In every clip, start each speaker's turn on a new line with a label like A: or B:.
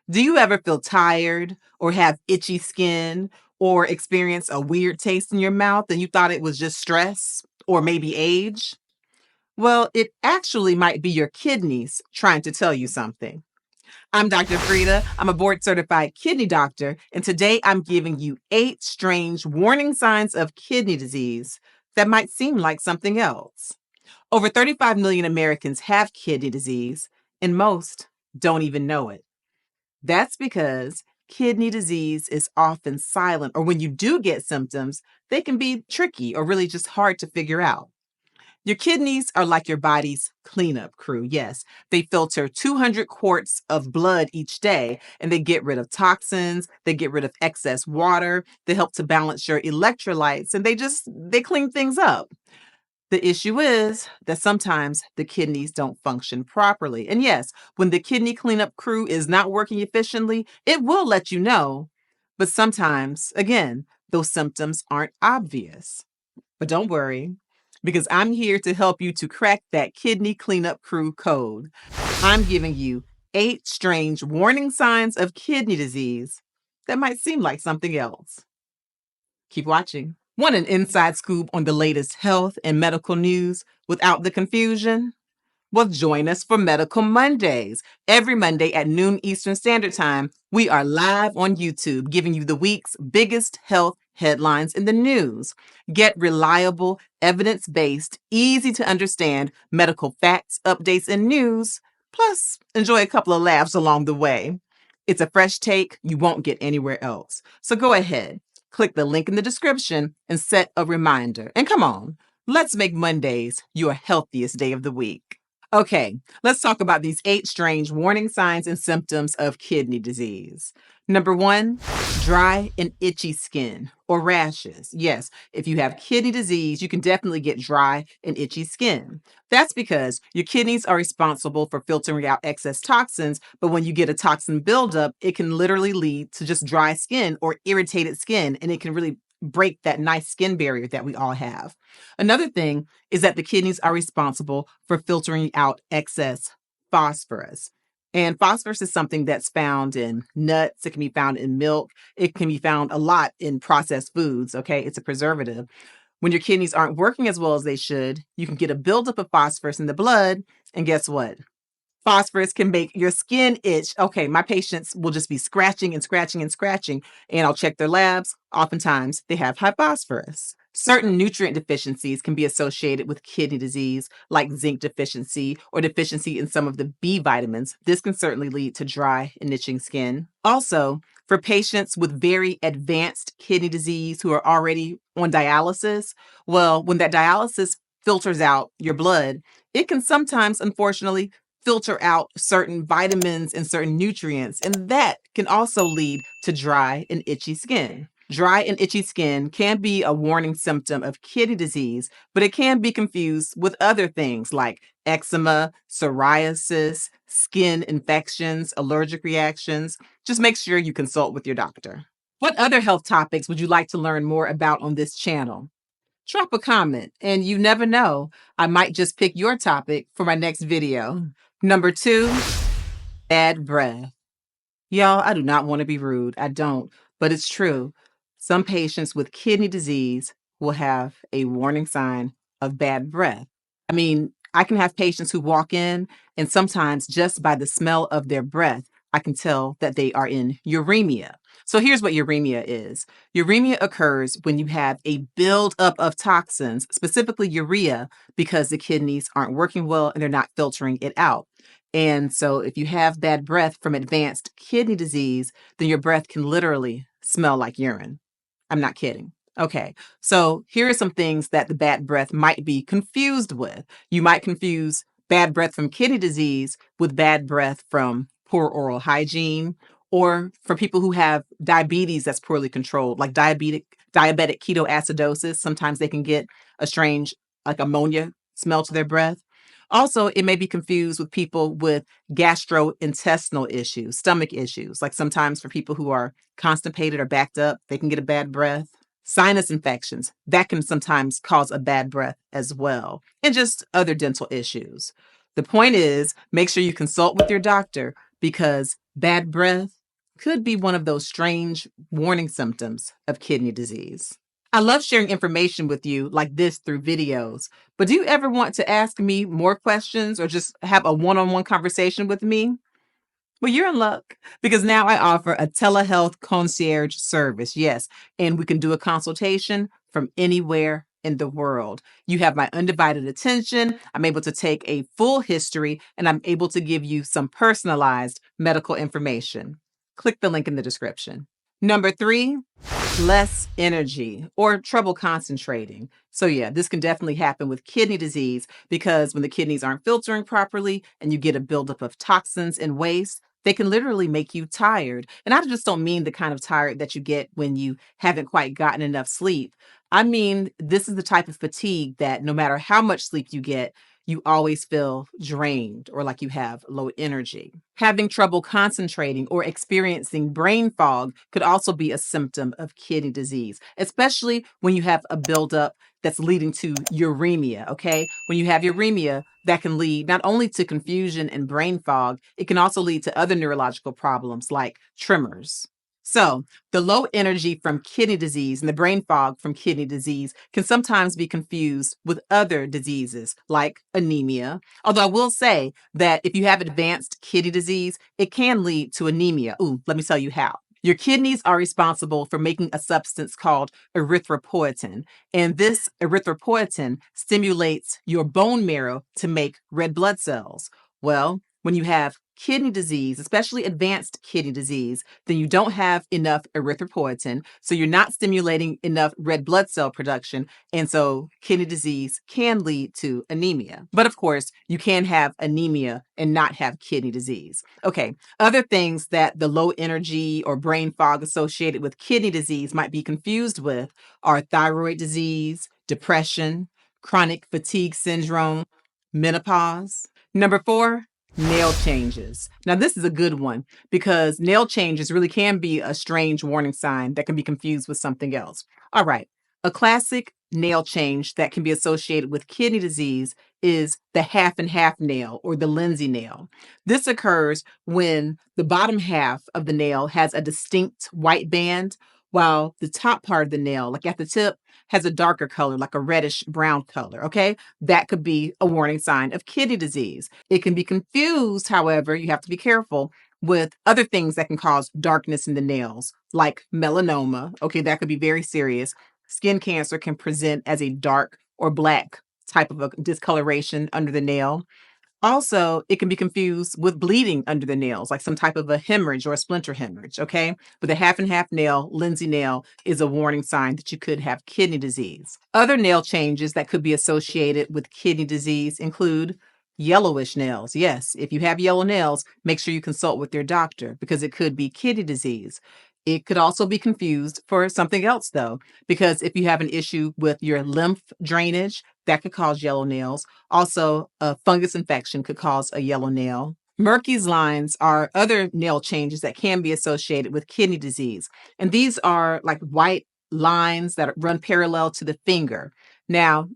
A: Do you ever feel tired or have itchy skin or experience a weird taste in your mouth and you thought it was just stress or maybe age? Well, it actually might be your kidneys trying to tell you something. I'm Dr. Frita. I'm a board certified kidney doctor, and today I'm giving you 8 strange warning signs of kidney disease that might seem like something else. Over 35 million Americans have kidney disease, and most don't even know it. That's because kidney disease is often silent, or when you do get symptoms, they can be tricky or really just hard to figure out. Your kidneys are like your body's cleanup crew. Yes, they filter 200 quarts of blood each day and they get rid of toxins, they get rid of excess water, they help to balance your electrolytes and they clean things up. The issue is that sometimes the kidneys don't function properly. And yes, when the kidney cleanup crew is not working efficiently, it will let you know. But sometimes, again, those symptoms aren't obvious. But don't worry, because I'm here to help you to crack that kidney cleanup crew code. I'm giving you 8 strange warning signs of kidney disease that might seem like something else. Keep watching. Want an inside scoop on the latest health and medical news without the confusion? Well, join us for Medical Mondays. Every Monday at noon Eastern Standard Time, we are live on YouTube giving you the week's biggest health headlines in the news. Get reliable, evidence based, easy to understand medical facts, updates, and news. Plus, enjoy a couple of laughs along the way. It's a fresh take you won't get anywhere else. So go ahead, click the link in the description and set a reminder. And come on, let's make Mondays your healthiest day of the week. Okay, let's talk about these 8 strange warning signs and symptoms of kidney disease. Number 1, dry and itchy skin or rashes. Yes, if you have kidney disease, you can definitely get dry and itchy skin. That's because your kidneys are responsible for filtering out excess toxins, but when you get a toxin buildup, it can literally lead to just dry skin or irritated skin, and it can really break that nice skin barrier that we all have. Another thing is that the kidneys are responsible for filtering out excess phosphorus. And phosphorus is something that's found in nuts, it can be found in milk, it can be found a lot in processed foods, okay? It's a preservative. When your kidneys aren't working as well as they should, you can get a buildup of phosphorus in the blood, and guess what? Phosphorus can make your skin itch. Okay, my patients will just be scratching and scratching and scratching, and I'll check their labs. Oftentimes, they have high phosphorus. Certain nutrient deficiencies can be associated with kidney disease, like zinc deficiency or deficiency in some of the B vitamins. This can certainly lead to dry and itching skin. Also, for patients with very advanced kidney disease who are already on dialysis, well, when that dialysis filters out your blood, it can sometimes, unfortunately, filter out certain vitamins and certain nutrients, and that can also lead to dry and itchy skin. Dry and itchy skin can be a warning symptom of kidney disease, but it can be confused with other things like eczema, psoriasis, skin infections, allergic reactions. Just make sure you consult with your doctor. What other health topics would you like to learn more about on this channel? Drop a comment, and you never know, I might just pick your topic for my next video. Number 2, bad breath. Y'all, I do not want to be rude. I don't, but it's true. Some patients with kidney disease will have a warning sign of bad breath. I mean, I can have patients who walk in, and sometimes just by the smell of their breath, I can tell that they are in uremia. So here's what uremia is. Uremia occurs when you have a buildup of toxins, specifically urea, because the kidneys aren't working well and they're not filtering it out. And so if you have bad breath from advanced kidney disease, then your breath can literally smell like urine. I'm not kidding. Okay, so here are some things that the bad breath might be confused with. You might confuse bad breath from kidney disease with bad breath from poor oral hygiene, or for people who have diabetes that's poorly controlled, like diabetic ketoacidosis. Sometimes they can get a strange, like ammonia smell to their breath. Also, it may be confused with people with gastrointestinal issues, stomach issues. Like sometimes for people who are constipated or backed up, they can get a bad breath. Sinus infections, that can sometimes cause a bad breath as well, and just other dental issues. The point is, make sure you consult with your doctor because bad breath could be one of those strange warning symptoms of kidney disease. I love sharing information with you like this through videos, but do you ever want to ask me more questions or just have a one on one conversation with me? Well, you're in luck because now I offer a telehealth concierge service. Yes. And we can do a consultation from anywhere in the world. You have my undivided attention. I'm able to take a full history and I'm able to give you some personalized medical information. Click the link in the description. Number three, less energy or trouble concentrating. So, yeah, this can definitely happen with kidney disease because when the kidneys aren't filtering properly and you get a buildup of toxins and waste, they can literally make you tired. And I just don't mean the kind of tired that you get when you haven't quite gotten enough sleep. I mean, this is the type of fatigue that no matter how much sleep you get, you always feel drained or like you have low energy. Having trouble concentrating or experiencing brain fog could also be a symptom of kidney disease, especially when you have a buildup that's leading to uremia. Okay. When you have uremia, that can lead not only to confusion and brain fog, it can also lead to other neurological problems like tremors. So, the low energy from kidney disease and the brain fog from kidney disease can sometimes be confused with other diseases like anemia. Although I will say that if you have advanced kidney disease, it can lead to anemia. Ooh, let me tell you how. Your kidneys are responsible for making a substance called erythropoietin. And this erythropoietin stimulates your bone marrow to make red blood cells. Well, when you have kidney disease, especially advanced kidney disease, then you don't have enough erythropoietin. So you're not stimulating enough red blood cell production. And so kidney disease can lead to anemia. But of course, you can have anemia and not have kidney disease. Okay. Other things that the low energy or brain fog associated with kidney disease might be confused with are thyroid disease, depression, chronic fatigue syndrome, menopause. Number four, nail changes. Now, this is a good one because nail changes really can be a strange warning sign that can be confused with something else. All right. A classic nail change that can be associated with kidney disease is the half and half nail or the Lindsay nail. This occurs when the bottom half of the nail has a distinct white band, while the top part of the nail, like at the tip, has a darker color, like a reddish brown color. Okay. That could be a warning sign of kidney disease. It can be confused, however, you have to be careful with other things that can cause darkness in the nails, like melanoma. Okay, that could be very serious. Skin cancer can present as a dark or black type of a discoloration under the nail. Also, it can be confused with bleeding under the nails, like some type of a hemorrhage or a splinter hemorrhage, okay? But the half and half nail, Lindsay nail, is a warning sign that you could have kidney disease. Other nail changes that could be associated with kidney disease include yellowish nails. Yes, if you have yellow nails, make sure you consult with your doctor because it could be kidney disease. It could also be confused for something else, though, because if you have an issue with your lymph drainage, that could cause yellow nails. Also, a fungus infection could cause a yellow nail. Merkey's lines are other nail changes that can be associated with kidney disease. And these are like white lines that run parallel to the finger. Now,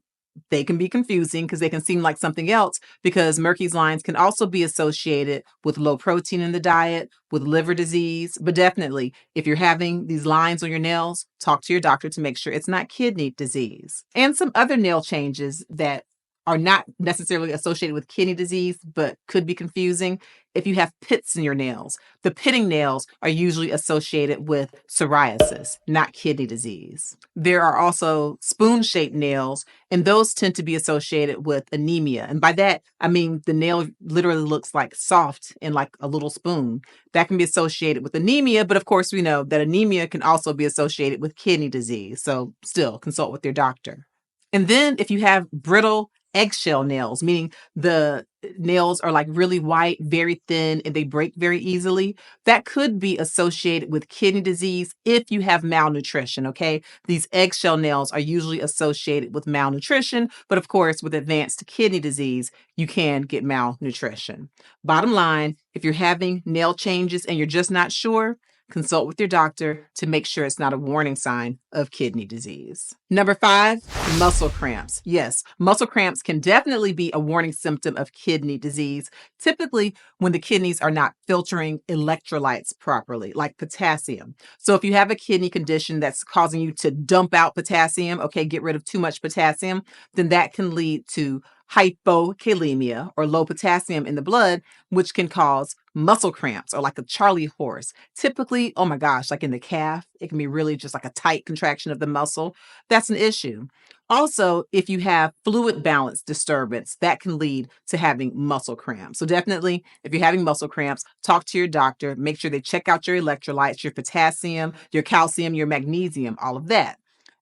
A: they can be confusing because they can seem like something else because Merkey's lines can also be associated with low protein in the diet, with liver disease. But definitely, if you're having these lines on your nails, talk to your doctor to make sure it's not kidney disease. And some other nail changes that are not necessarily associated with kidney disease, but could be confusing. If you have pits in your nails, the pitting nails are usually associated with psoriasis, not kidney disease. There are also spoon shaped nails, and those tend to be associated with anemia. And by that, I mean the nail literally looks like soft and like a little spoon. That can be associated with anemia, but of course, we know that anemia can also be associated with kidney disease. So, still consult with your doctor. And then if you have brittle eggshell nails, meaning the nails are like really white, very thin, and they break very easily, that could be associated with kidney disease if you have malnutrition. Okay. These eggshell nails are usually associated with malnutrition, but of course, with advanced kidney disease, you can get malnutrition. Bottom line, if you're having nail changes and you're just not sure, consult with your doctor to make sure it's not a warning sign of kidney disease. Number 5, muscle cramps. Yes, muscle cramps can definitely be a warning symptom of kidney disease, typically when the kidneys are not filtering electrolytes properly, like potassium. So if you have a kidney condition that's causing you to dump out potassium, okay, get rid of too much potassium, then that can lead to hypokalemia or low potassium in the blood, which can cause muscle cramps or like a Charlie horse. Typically, oh my gosh, like in the calf, it can be really just like a tight contraction of the muscle. That's an issue. Also, if you have fluid balance disturbance, that can lead to having muscle cramps. So definitely, if you're having muscle cramps, talk to your doctor, make sure they check out your electrolytes, your potassium, your calcium, your magnesium, all of that.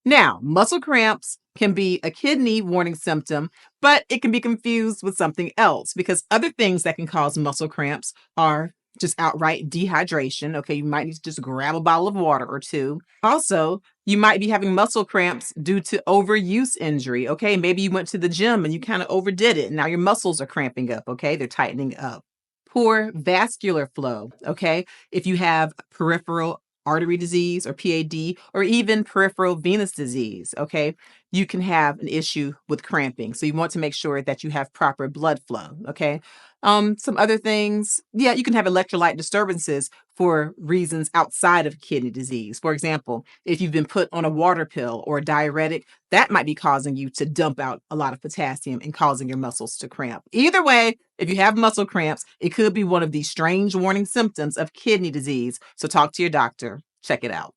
A: Now, muscle cramps can be a kidney warning symptom, but it can be confused with something else because other things that can cause muscle cramps are just outright dehydration. Okay, you might need to just grab a bottle of water or two. Also, you might be having muscle cramps due to overuse injury. Okay, maybe you went to the gym and you kind of overdid it. And now your muscles are cramping up. Okay, they're tightening up. Poor vascular flow. Okay, if you have peripheral artery disease or PAD, or even peripheral venous disease, okay, you can have an issue with cramping. So you want to make sure that you have proper blood flow, okay? Some other things, yeah, you can have electrolyte disturbances for reasons outside of kidney disease. For example, if you've been put on a water pill or a diuretic, that might be causing you to dump out a lot of potassium and causing your muscles to cramp. Either way, if you have muscle cramps, it could be one of these strange warning symptoms of kidney disease. So talk to your doctor. Check it out.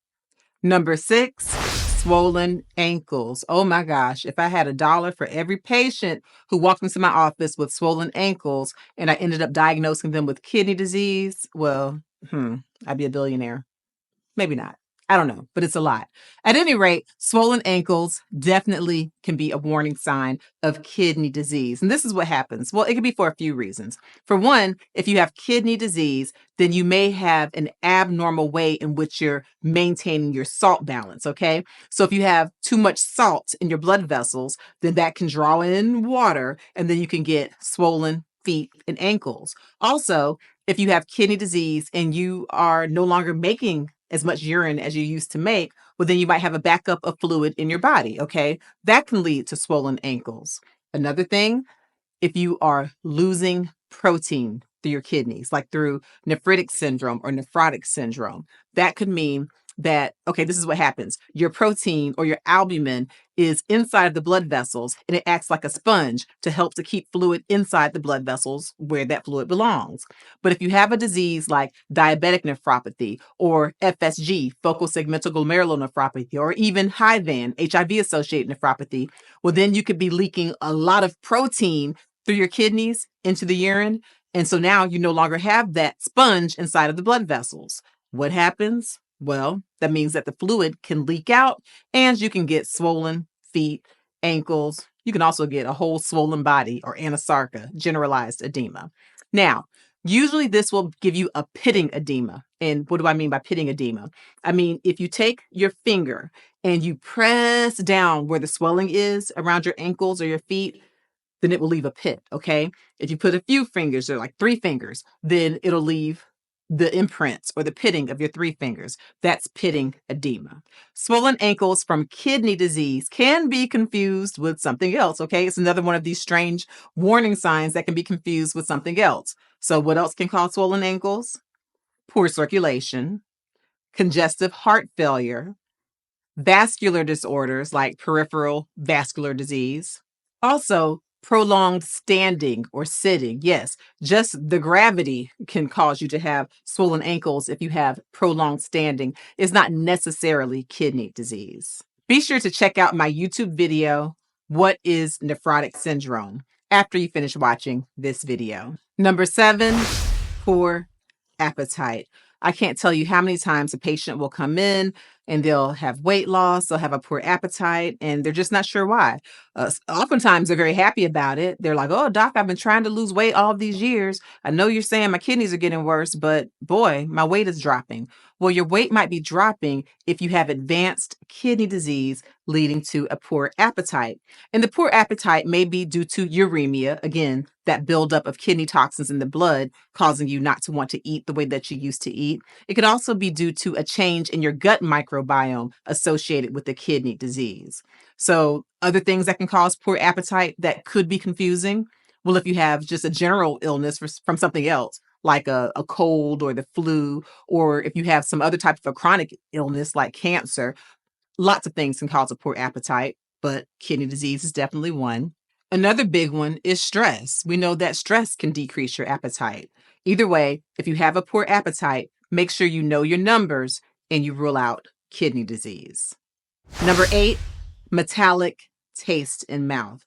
A: Number 6, swollen ankles. Oh my gosh, if I had $1 for every patient who walked into my office with swollen ankles and I ended up diagnosing them with kidney disease, well, I'd be a billionaire. Maybe not. I don't know, but it's a lot. At any rate, swollen ankles definitely can be a warning sign of kidney disease. And this is what happens. Well, it can be for a few reasons. For one, if you have kidney disease, then you may have an abnormal way in which you're maintaining your salt balance, okay? So if you have too much salt in your blood vessels, then that can draw in water and then you can get swollen feet and ankles. Also, if you have kidney disease and you are no longer making as much urine as you used to make, well, then you might have a backup of fluid in your body, okay? That can lead to swollen ankles. Another thing, if you are losing protein through your kidneys, like through nephritic syndrome or nephrotic syndrome, that could mean that, okay, this is what happens. Your protein or your albumin is inside of the blood vessels and it acts like a sponge to help to keep fluid inside the blood vessels where that fluid belongs. But if you have a disease like diabetic nephropathy or FSG, focal segmental glomerulonephropathy, or even HIVAN, HIV-associated nephropathy, well, then you could be leaking a lot of protein through your kidneys into the urine. And so now you no longer have that sponge inside of the blood vessels. What happens? Well, that means that the fluid can leak out and you can get swollen feet, ankles. You can also get a whole swollen body or anasarca, generalized edema. Now, usually this will give you a pitting edema. And what do I mean by pitting edema? I mean, if you take your finger and you press down where the swelling is around your ankles or your feet, then it will leave a pit, okay? If you put a few fingers or like 3 fingers, then it'll leave the imprints or the pitting of your 3 fingers. That's pitting edema. Swollen ankles from kidney disease can be confused with something else, okay? It's another one of these strange warning signs that can be confused with something else. So what else can cause swollen ankles? Poor circulation, congestive heart failure, vascular disorders like peripheral vascular disease. Also, prolonged standing or sitting. Yes, just the gravity can cause you to have swollen ankles if you have prolonged standing. It's not necessarily kidney disease. Be sure to check out my YouTube video, What is Nephrotic Syndrome, after you finish watching this video. Number 7, poor appetite. I can't tell you how many times a patient will come in and they'll have weight loss, they'll have a poor appetite, and they're just not sure why. Oftentimes, they're very happy about it. They're like, oh, doc, I've been trying to lose weight all these years. I know you're saying my kidneys are getting worse, but boy, my weight is dropping. Well, your weight might be dropping if you have advanced kidney disease leading to a poor appetite. And the poor appetite may be due to uremia, again, that buildup of kidney toxins in the blood, causing you not to want to eat the way that you used to eat. It could also be due to a change in your gut microbiome associated with the kidney disease. So, other things that can cause poor appetite that could be confusing. Well, if you have just a general illness from something else, like a cold or the flu, or if you have some other type of a chronic illness like cancer, lots of things can cause a poor appetite, but kidney disease is definitely one. Another big one is stress. We know that stress can decrease your appetite. Either way, if you have a poor appetite, make sure you know your numbers and you rule out kidney disease. Number 8, metallic taste in mouth.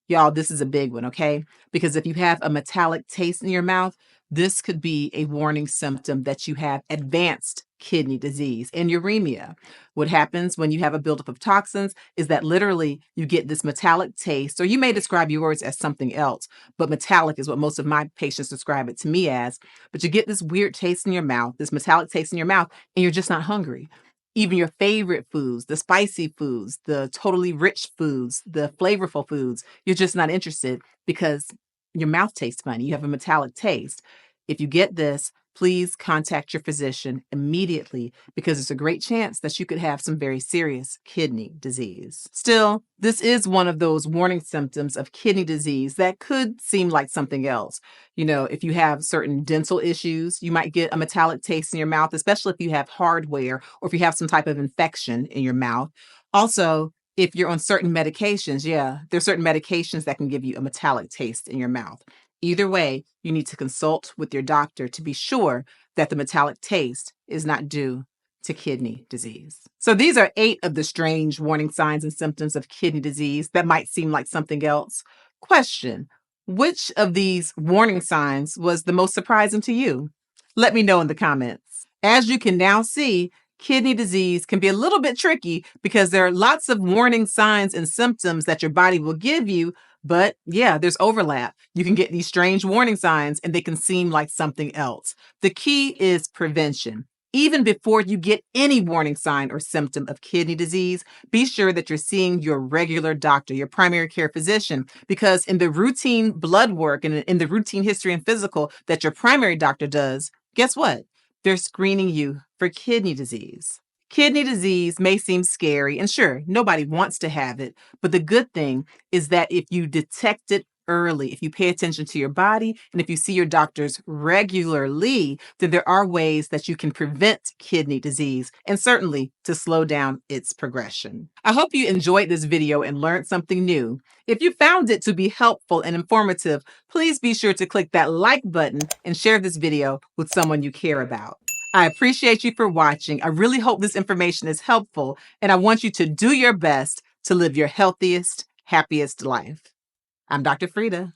A: Y'all, this is a big one, okay? Because if you have a metallic taste in your mouth, this could be a warning symptom that you have advanced kidney disease and uremia. What happens when you have a buildup of toxins is that literally you get this metallic taste, or you may describe yours as something else, but metallic is what most of my patients describe it to me as. But you get this weird taste in your mouth, this metallic taste in your mouth, and you're just not hungry. Even your favorite foods, the spicy foods, the totally rich foods, the flavorful foods, you're just not interested because your mouth tastes funny. You have a metallic taste. If you get this, please contact your physician immediately because there's a great chance that you could have some very serious kidney disease. Still, this is one of those warning symptoms of kidney disease that could seem like something else. If you have certain dental issues, you might get a metallic taste in your mouth, especially if you have hardware or if you have some type of infection in your mouth. Also, if you're on certain medications, yeah, there's certain medications that can give you a metallic taste in your mouth. Either way, you need to consult with your doctor to be sure that the metallic taste is not due to kidney disease. So these are 8 of the strange warning signs and symptoms of kidney disease that might seem like something else. Question: which of these warning signs was the most surprising to you? Let me know in the comments. As you can now see, kidney disease can be a little bit tricky because there are lots of warning signs and symptoms that your body will give you. But yeah, there's overlap. You can get these strange warning signs and they can seem like something else. The key is prevention. Even before you get any warning sign or symptom of kidney disease, be sure that you're seeing your regular doctor, your primary care physician, because in the routine blood work and in the routine history and physical that your primary doctor does, guess what? They're screening you for kidney disease. Kidney disease may seem scary, and sure, nobody wants to have it, but the good thing is that if you detect it early, if you pay attention to your body, and if you see your doctors regularly, then there are ways that you can prevent kidney disease and certainly to slow down its progression. I hope you enjoyed this video and learned something new. If you found it to be helpful and informative, please be sure to click that like button and share this video with someone you care about. I appreciate you for watching. I really hope this information is helpful, and I want you to do your best to live your healthiest, happiest life. I'm Dr. Frita.